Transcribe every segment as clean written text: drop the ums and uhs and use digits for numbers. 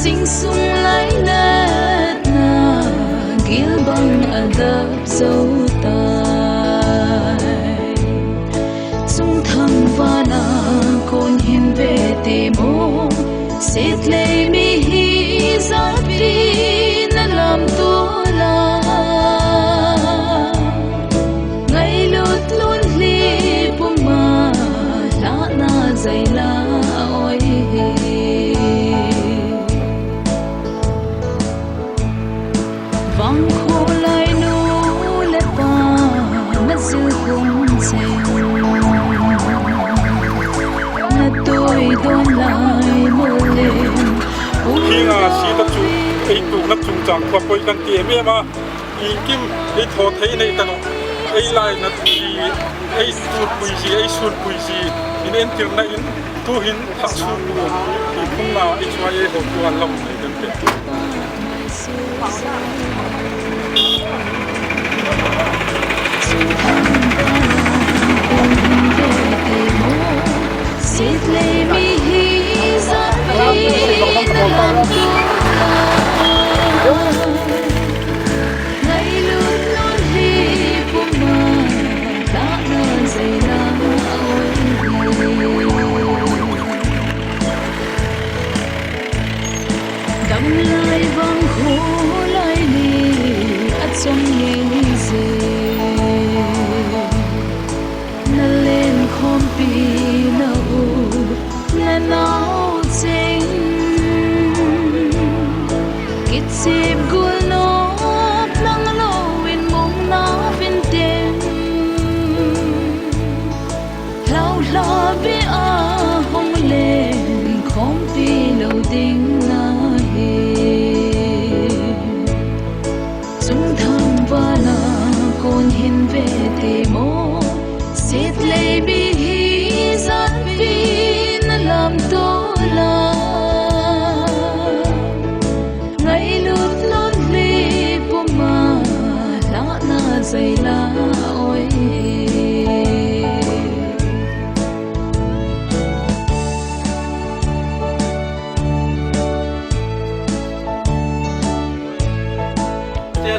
sing sung lai let na gil bang adap zo tai sung thang vana kon hin ve te mo set le mi hi zat vi na lam tu la ngai lut lun li puma la na zai la oi vang kho lai nu le pa na zil kum se na tôi don lai mo le khi nga si ta chu ei tu na chung chang kwa poi kan ti me ma i kim ei tho thei nei ta no ei lai na ti ei sur pui si in en tir na in tu hin thak su tu i phung na i chwa ye ho tu an lam nei kan te Sit lay me he's a pain alam tu ngay luôn luôn hi puma ta na zai la oi dam lai vang khu lai ni at som ni ze na lên khom pi na u na nao sing kit sip gul no nang lo in mong na vin ten lao la bi a hong lên khom pi lo ding na he sung tham va na kon hin ve te mo sit lay bi hi zat vi na lam to la ngai lut lon li puma la na zai la oi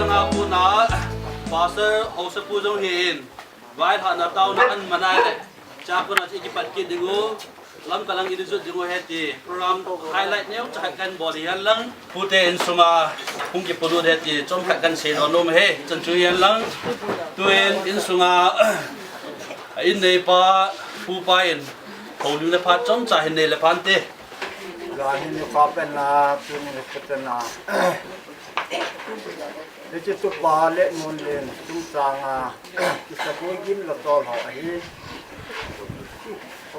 nga pu na pastor house pu jong hin vai tha na tau na an manai le cha pu na chi ki pat ki dingu lam kalang idu ju dingu heti program highlight neu cha kan body han lang pu te in sunga hung ki pulu heti chom kha kan se no nom he chan chu yan lang tuin in sunga in nei pa pu pa in holu le pha chom cha hin nei le phan te la ni fa pen na tu ni pen na để cho tụi bà lệ môn lên chúng sang cái sắp tới gin là to họ ấy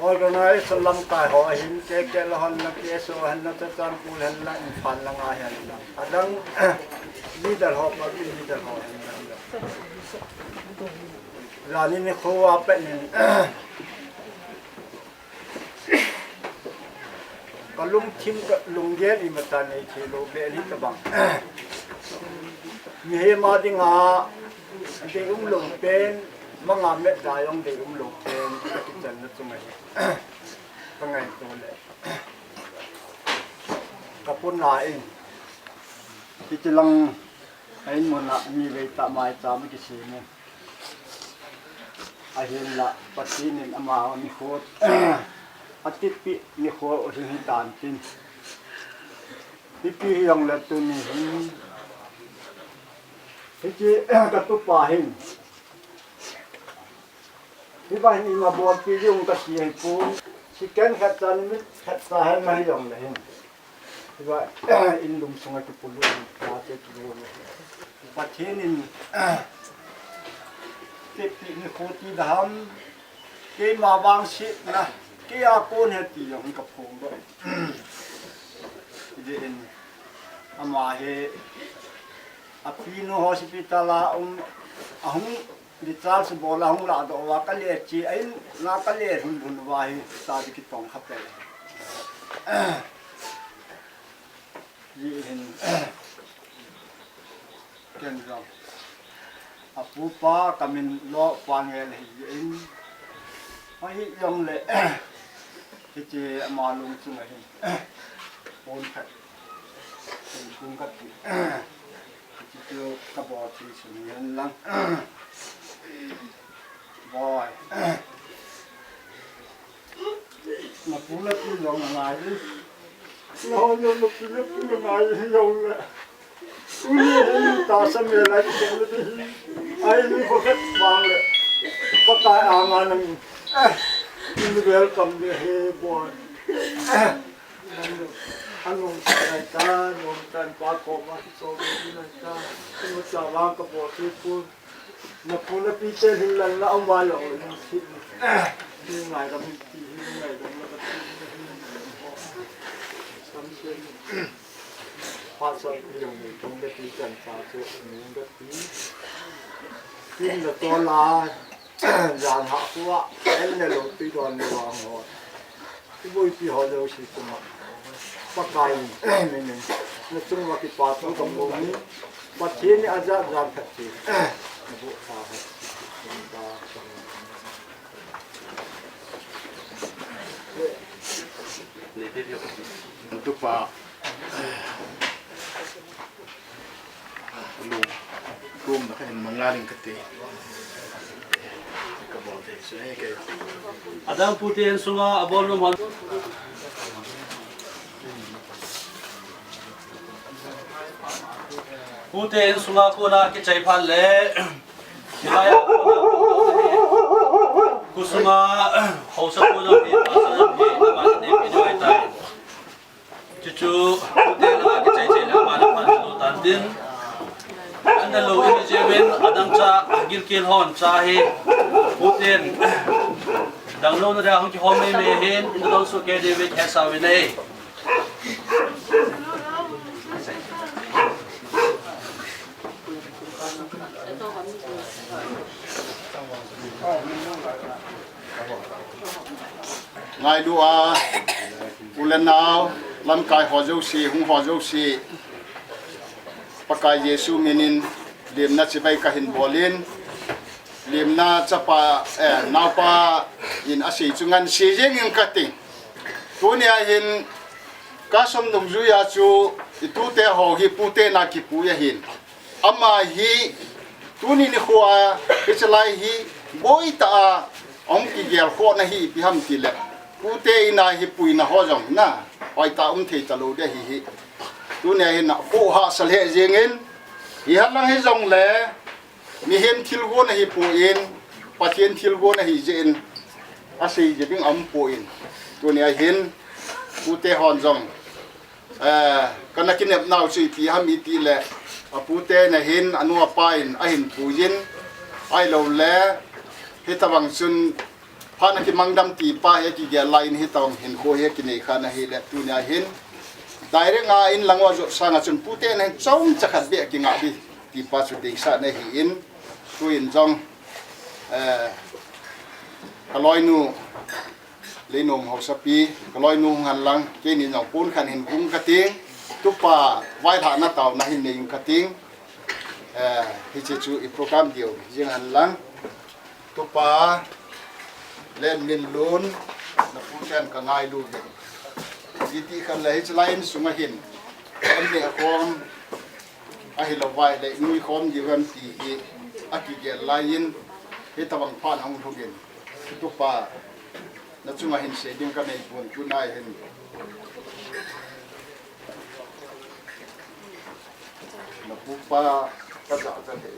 organize salam tai họ ấy cái là hắn là cái số hắn là tất cả phụ hắn là phản là ngay hắn là adang leader họ là leader họ là nên khâu áp nên có lung chim lung ghé đi mà ta này thì lô bể đi các bạn nghe mà đi ngã để lung bên mà ngã mẹ đại ông để lung bên cái chân nó tụi mày cái ngày tôi lại các con lại thì chỉ lăng anh muốn là như vậy tạm mai tạm cái gì nè anh hiện là bác sĩ nên mà anh khốt atit pi ni kho hin tan tin pi yang la tu ni chi ka tu pa hin ba ni ma bo pi yung ka si hai pu si ken khat chan mi khat sa hai ma yong la hin ba in lum sunga ki pulu ta te ki ro pa thi nin pi ni kho ti dam ke ma wang si na cái con hết thì dùng cái phong đó, thì anh ama he, apino hospital ông đi tra sự bảo là ông là đồ và cái lệ chi anh na cái lệ hùng hùng vài ta đi cái tông khắp đây, thì anh cái gì apu pa kami lo panggil anh hay dùng lệ cái chị mà luôn chung này ôn thật cung cấp chỉ tiêu các bộ thì sự nhân lắm bòi mà cũng là cái dòng này đi nó nhưng mà cái này dòng là ta xem lại cái gì ai đi có cái vàng lệ có tai à mà mình welcome the hey boy anh nông sản ta nông sản ba cọ ba số gì này ta chúng ta làm cái bộ thì cũng mà cũng là bị chết hình lần là ông vay rồi như ngày đó mình chỉ ngày đó là cái phát sinh nhiều người trong cái thị trường xã hội những cái tin là to là giàn hạ quá em này lột tí đoàn này vào họ cái vui thì họ đều chỉ cùng bắt cài mình nói chung là cái part của công bộ này bắt thiên này ra thật chứ bộ xã hội untuk Pak lu kum nak kan mengaling kete kabel tu saya ke Adang putin sunga abon rumah putin sunga kuna kicai palle Kaya kusuma hausa puno ni pasal ni mas ni pinjai tai cucu putin la kicai cai la mana pan tandin anda lo ini jewen adang cha gil kil hon cha he putin dang lo na hong ki hom me hen in dong so ke de wek esa we nei ngai dua ulen nau lam kai ho jo si hung ho jo si pakai Yesu minin lim na chibai ka hin bolin lim na chapa nau pa in asi chungan si jeng in kati tunia hin ka som dum ju ya chu itu te ho hi pu te na ki pu ya hin ama hi tuni ni khuwa kichalai hi boi ta ong ki gel kho na hi pi ham ti le pu te ina hi pui na ho jong na oi ta thei ta lo de hi tu ne hin na ko ha sal he jengin hi halang hi jong le mi hem thil go na hi pu in pathian thil go na hi jen asei je ding am pu in tu ne hin pu te hon jong kana kinep nau chi pi ham i ti le apu te na hin anu apain a hin pu yin ai lo le hi tawang sun phana ki mangdam ti pa he ki ge line hi tawang hin ko he ki nei khana hi le tu nya hin direct nga in langwa jo sanga chun pu te na chong chakhat be ki nga bi ti pa chu ding sa na hi in tu in jong kaloi nu leinom hausapi kaloi nu han lang ke ni nong pun khan hin gung ka ting tu pa vai tha na taw na hin nei ka ting hi che chu i program dio jing han lang tu pa len min lun na pu chen ka ngai lu di ti khan le hi lain sunga hin an ne khom a hi lo vai le nui khom ji wan ti hi a ki ge lain hi tawang phan hong thogin tu pa na chunga hin se ding ka nei pun chu nai hin na pu pa ka za za he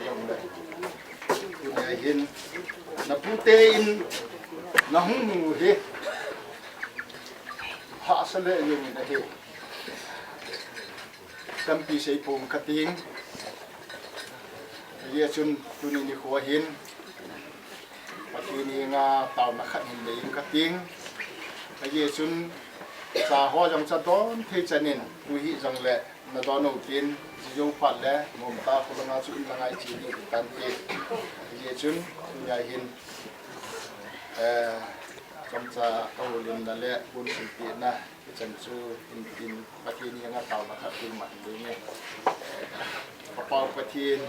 yong le tu ne hin na pu te in na hung he ha sale yong na he tam pi sei pum ka ting ye chun tu ni kho hin patini nga taw na khat hin lein ka ting ye chun sa ho jong cha don the chanin tu hi jong le na don no tin ji jong phat le mom ta ko nga chu in langai chi ni tan te ye chun ya hin kam cha awlin na le bun si ti na chan chu in patini nga taw na khat tin ma le ne pa pathin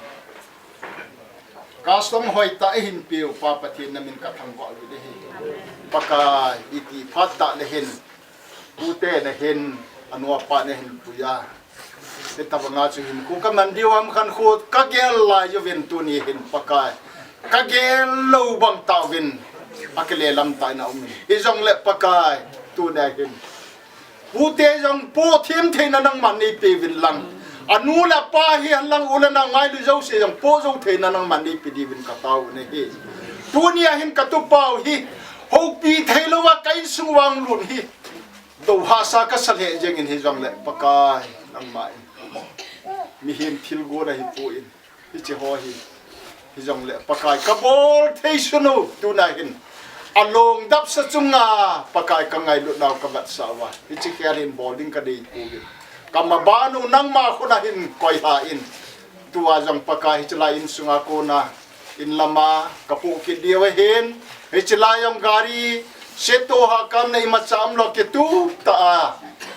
custom hoi ta hin piu pa pathin na min ka thang wa lu de hi paka iti phat ta le hin ute na hin anua pa ne hin puya te tabanga chu hin ku ka man diwam khan khut ka gel la yo ven tu ni hin pakai ka gel lo bang ta vin akele lam ta na um hi jong le pakai tu da hin pu te jong po thim theina nang man ni pe vin lang anu la pa hi lang ula na ngai lu zo se jong po zo theina nang man ni pe di vin ka tau ne hi tu ni hin ka tu pau hi ho pi thailo wa kai suwang lun hi do ha sa ka sale jeng in hi jong le pakai nang mai mi him thil go na hi pu in hi che ho hi jong le pakai ka bol theisunu tu na hin along dap sa chunga pakai ka ngai lu naw ka bat sawa hi chi kyarin boarding ka dei pu gi kamabanu nang ma khuna hin koi ha in tua jong pakai chlai in sunga ko na in lama kapu ki diwa hin hi chlai yam gari seto ha kam nei ma cham lo ke tu ta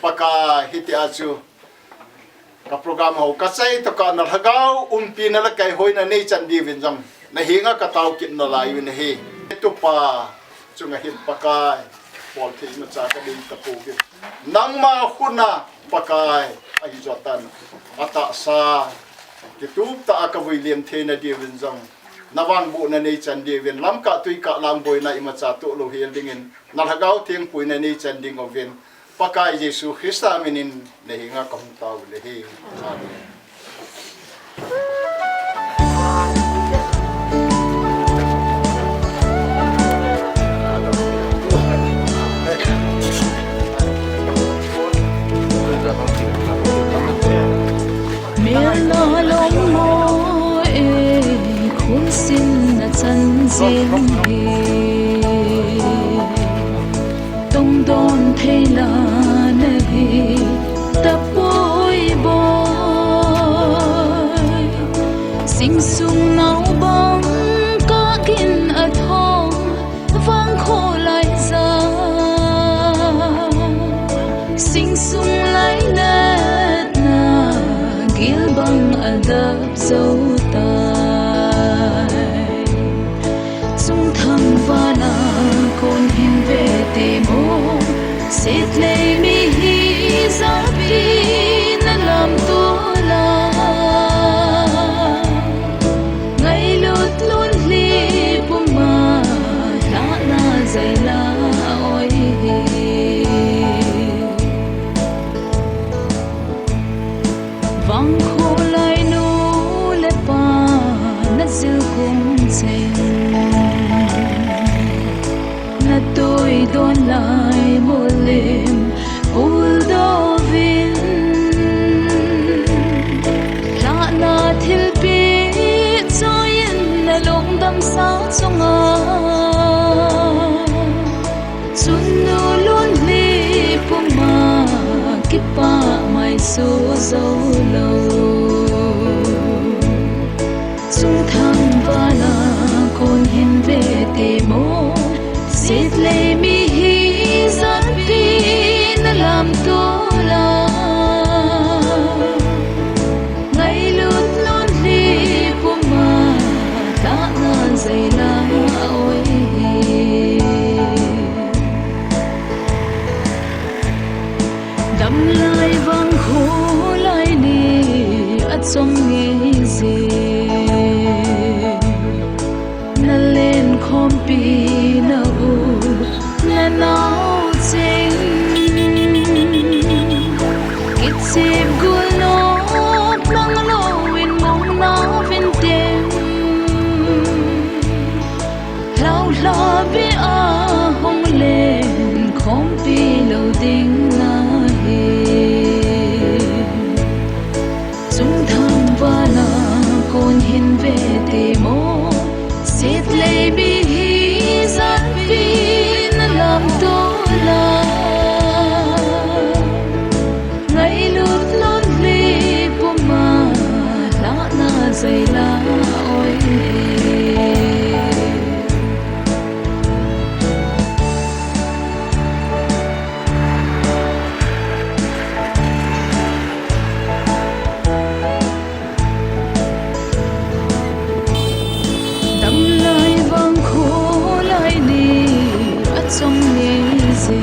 pakai hi ti achu ka program ho ka sai to ka na hagau pi na la kai hoina nei chan di vin jong na hinga ka tau kit na lai win he tu pa chunga hin pakai bol thi ma cha ka ding ta pu gi nang ma khuna pakai ai jotan ata sa ke tu ta ka voi lem the na di vin jong nawang bu na nei chan di vin lam ka tui ka lam boi na ima cha tu lo hel ding in na hagau thiang pui na nei chan ding ovin pakai Yesu Krista minin na hinga ka hung tau le he amen Mela long mo khun sin na chan zin he tong don thei la na he ta poi boy sing sung nau bang ka kin a thong vang kho lai za sing sung lai na gil bang adab zo tai sung tham vana kon hin ve te mo sit le mi hi za pi na lam to la ngai lut lun li pu ma la na zai la oi vang kho lai nu le pa na zil kum chen na tôi don lai mo lem ul do vin la na thil pi cho yin na long dam sa chunga sun nu lun li pu ma ki pa mai so zo lo sung tham vana kon hin ve te mo sit le mi hi zan pi na lam to la ngai lut lun li pu ma ta na zai la oi dam lai vang kho lai ni at som ni zi na len khom pi na u na nau ching kit sim gul no nang lo win mong na vin tem lau la bi a hong len khom pi lo ding na he sung tham vana kon hin ve te mo sit le bi hi zan pi na lam to la ngai lut lon li pu ma la na zai la oi trong ni zi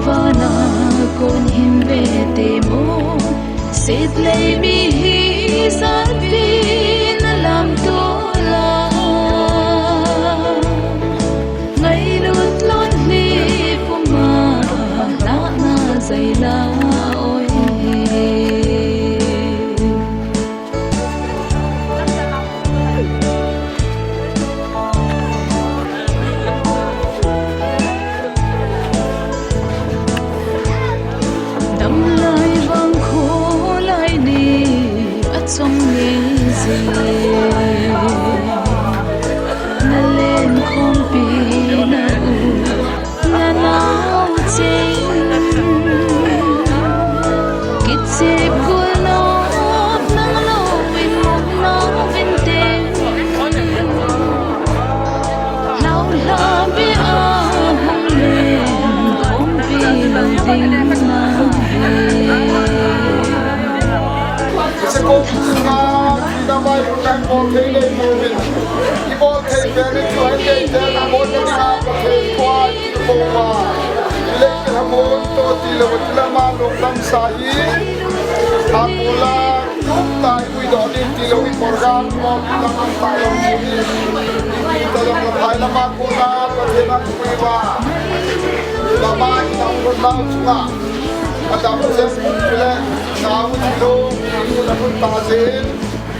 vana kon him ve te mo set le mi hi zat bin lam to la ngai lut lon li puma la na zai la oi trong nghe gì na lên không bị na na nao chinh kít chép của nó nắng nó bên một nó bên tên lao la bị hăng lên không bị lòng tình mà sẽ có na mai bukan bol thei le movin I bol thei pere chuai le te na bol na ka thei kwa ko ma le ke hamon to ti le wala ma long lam sa hi apula ta ui do din ti le ui program mo ta ma ta lo ni ta lo la thai la ma ko na ko the na ui wa la ma ni na ko na chunga adam se le na u ti lo ni la ko ta zen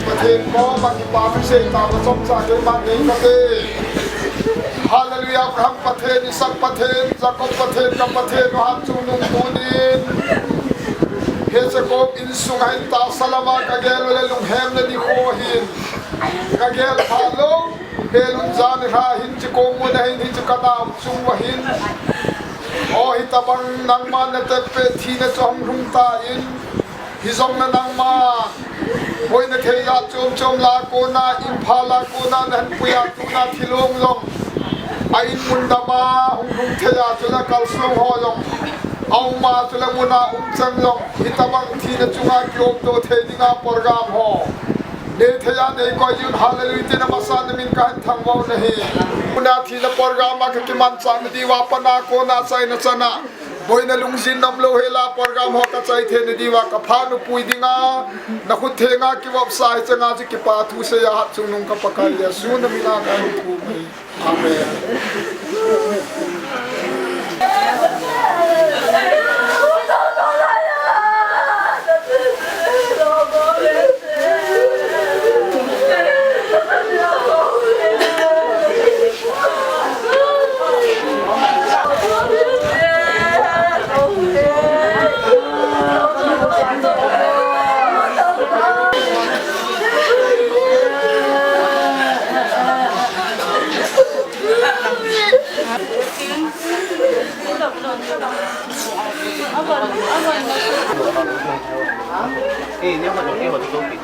ประเทศก็มากิปาพิเศษตามประสบการณ์มาเองก็ได้ฮาเลลูยาครับประเทศนี้สักประเทศสักประเทศกับประเทศมหาจุนุมูนินเฮสโกบอินสุงให้ตาสลามากะเกลเลลุงเฮมเลดิโคหินกะเกลพาลงเฮลุนจานฮาหินจิโกมุนหินจิกะตามจุงวะหินโอหิตาบังนังมันเตเปทีนจอมรุงตาอินฮิซองนังมาโอยนักเทียจมลาโกนาอิมพาลาโกนานันปุยาตุนาทิลงลงไอมุนดามาหุงเทียจุลกัลสงหอยงเอามาจุลมุนาจังลงฮิตาบังทีนจุงอาเกียมโตเทดิงาโปรแกรมหอเนเทียเนก็ยุนฮาเลลูยตินามาสานมินกันทั้งวันนี้มุนาทีนโปรแกรมมาคิมันสันดีวาปนาโกนาไซนสนะบอยนัลุงจินนำโลเฮลาโปรแกรมฮอกระจายเทนดีว่ากับพานุปุยดิงานักขุดเทงาคิวับสายจะงาจิกิปาทุเสียหัดจุงนุงกับปะกายยาสูนมินาการภูมิอาเมนnếu mà cái một số bị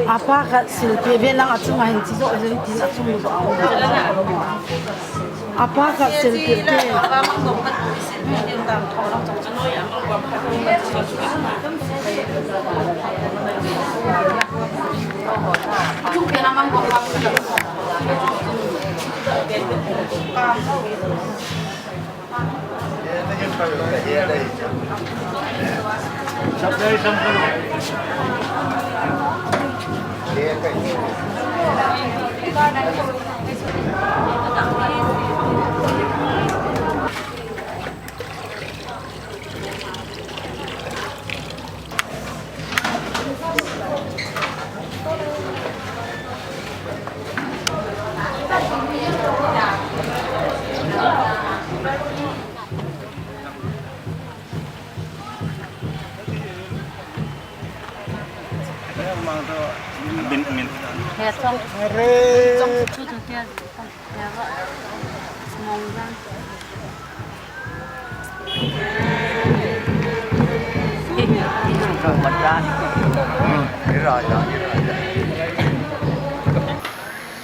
apa ka silpi belang achunga hin chi zo azin tin achung zo apa ka silpi te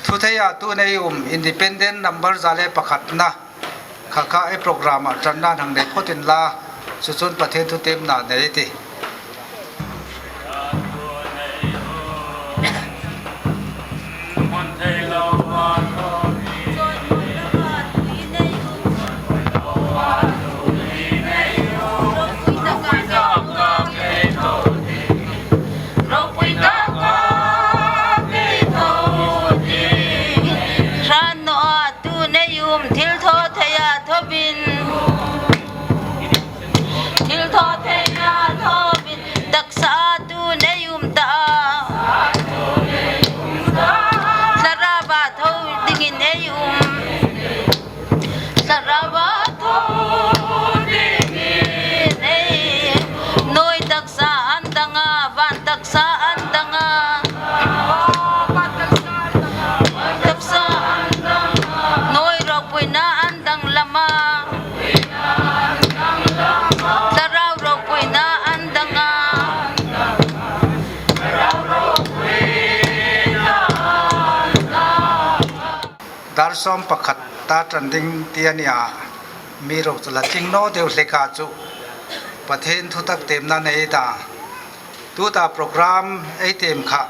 thu thei a tu nei independent number zale pakhat na khakha e program a tanna hang nei photin la chu chun pathe thu tem na nei ti som pakhat ta trending tiania mi ro la king no deu leka chu pathen thu tak tem na nei ta tu ta program ei tem kha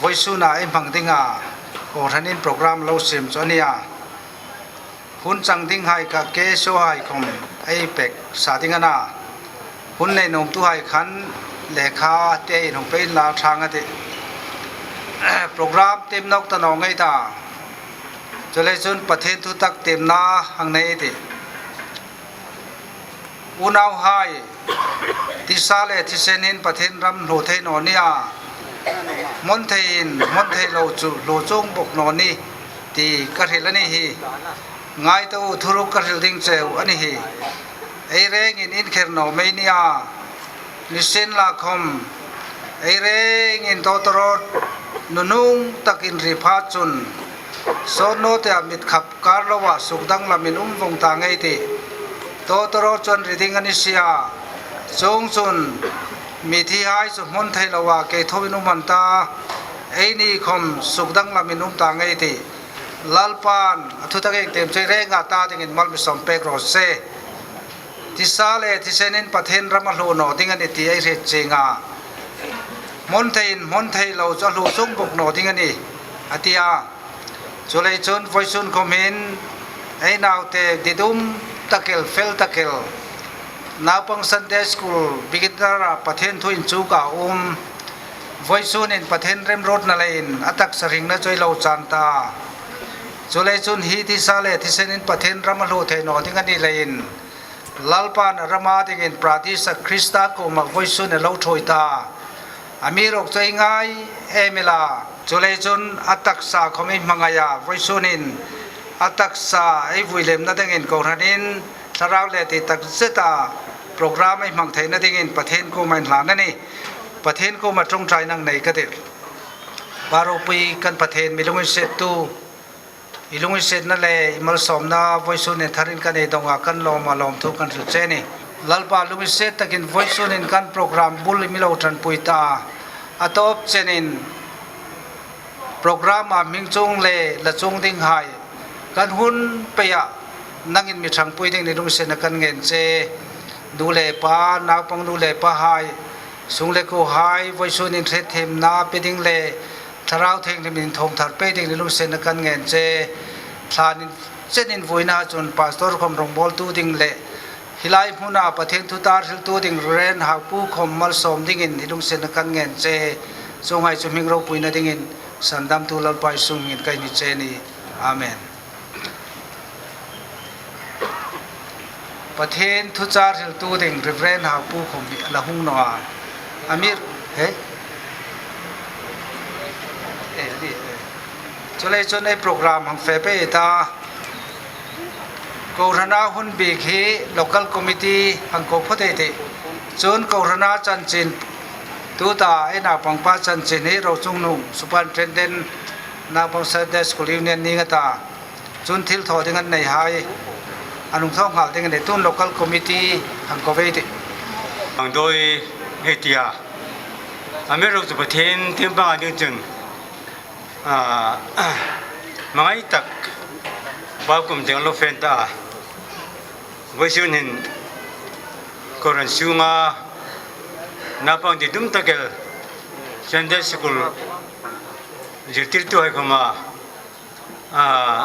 voice na em phang dinga or hanin program lo sim chonia hun chang ding hai ka ke so hai khom ei pek sa dinga na hun nei nom tu hai khan lekha te nong pe la thang ate program tem nok ta no ngai ta cho lấy chun pathen thu tak tem na hang nei ti unau hai ti sale ti senin pathen ram lo the no nia mon thein lo chu lo chung bok no ni ti ka hil ani hi ngai to thuru ka hil ding cheu ani hi ei reng in kher no me nia listen la khom ei reng in to torot nunung takin ri pha chun so no te amit khap karlowa sukdang laminum vong ta ngai ti to toro chon riding ani sia chong chun mi thi hai su mon thai lawa ke thobinu manta ei ni khom sukdang laminum ta ngai ti lalpan athu ta ke tem che re nga ta ding in mal mi som pek ro se ti sale ti senen pathen rama lo no ding ani ti ai re chenga mon thai lo cho lo chung bok no ding ani atia cho lấy chôn voi chôn comment ấy nào te didum takel fel takel nào pang Sunday school beginner pathen thu in chu ka voi chôn in pathen rem road na lein atak saring na choi lo chan ta cho lấy chôn hi thi sale thi senin pathen ramalo the no ding ani lein lalpan rama ding in pradisa krista ko ma voi chôn lo thoi ta amirok chai ngai emela chulei chun atak sa khomi mangaya voisunin atak sa ei vuilem na dengin ko ranin tharau le ti tak zeta program ai mang theina dingin pathen ko man hlan ani pathen ko ma trong trai nang nei ka de baro pui kan pathen milungin set tu ilungin set na le imal som na voisunin tharin kan ei donga kan lom alom thu kan che ni lalpa lungin set takin voisunin kan program bul milo tran puita atop chenin program a mingchung le la chung ding hai kan hun peya nangin mi thang pui ding ni dung se na kan ngen che du le pa na pang du le pa hai sung le ko hai voi sun in the them na pe ding le tharau theng ni min thom thar pe ding ni dung se na kan ngen che thanin chenin voina chun pastor khom rong bol tu ding le hilai huna pathen thu tar sil tu ding ren ha pu khom mal som ding in ni dung se na kan ngen che songai chu ming ro pui na ding in sandam tu lal pai sung in kai ni che ni amen pathen thu char sil tu ding ren ha pu khom la hung no amir he di chole chone program hang fe pe ta Korana hun big he local committee hang ko phote te chon Korana chan chin tu ta ena pangpa chan chin he ro chung nu superintendent na pang sa de school union ni nga ta chun thil tho ding an nei hai anung thong hal ding ne tun local committee hang ko ve te ang doi hetia amero zu pathen themba ding chun mangai tak ba kum ding lo fen ta voisunin koran sunga napang di dum takel Sunday school jirtil tu hai koma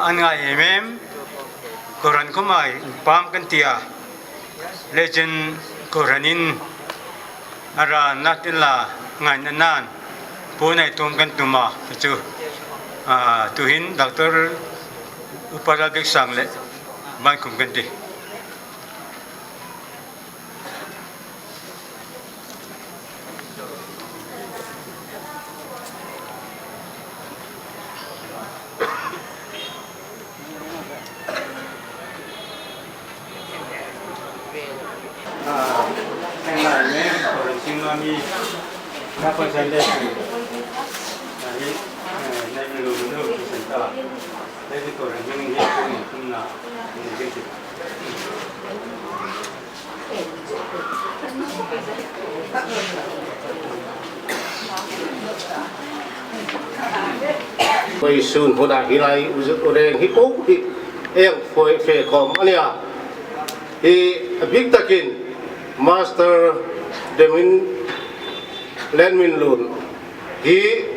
anga koran koma pam kan tia legend koranin ara natila ngai nan punai tum kan tuma chu tuhin doctor uparabik sang le ban kum kan ti Bây sun hôm nay lại ureng hipo hip em phơi phê com ania hi big takin master demin lenmin lun hi